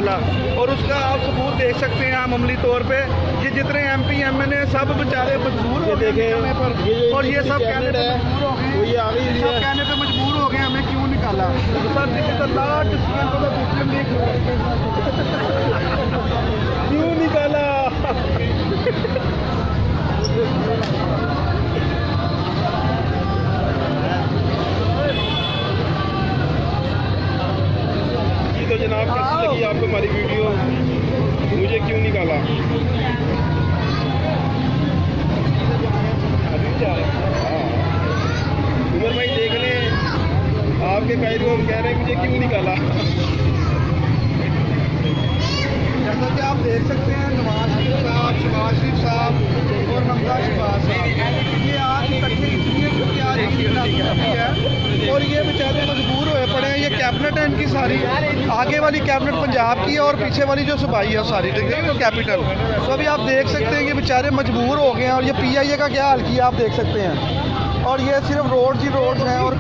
निकाला। और उसका आप सबूत देख सकते हैं हम अमली तौर पे, ये जितने MP MNA सब बेचारे मजबूर हो गए कहने पर, और ये सब कहने पे मजबूर हो गए, सब कहने पे मजबूर हो गए हमें क्यों निकाला। क्यों निकाला तो जनाब, कैसी लगी आपको हमारी वीडियो? मुझे क्यों निकाला? उमर भाई देख लें, आपके कायदे हम कह रहे हैं मुझे क्यों निकाला। जैसा कि आप देख सकते हैं, नवाज शरीफ साहब, शहबाज शरीफ साहब और हमजा शहबाज साहब ये आज इकट्ठे इसलिए क्योंकि आज है और ये बेचारे मजबूर हुए पड़े हैं। ये कैबिनेट है इनकी सारी, आगे वाली कैबिनेट पंजाब की है और पीछे वाली जो सूबाई है सारी कैपिटल। तो अभी आप देख सकते हैं कि बेचारे मजबूर हो गए हैं और ये PIA का क्या हाल किया आप देख सकते हैं। और ये सिर्फ रोड्स ही रोड्स हैं और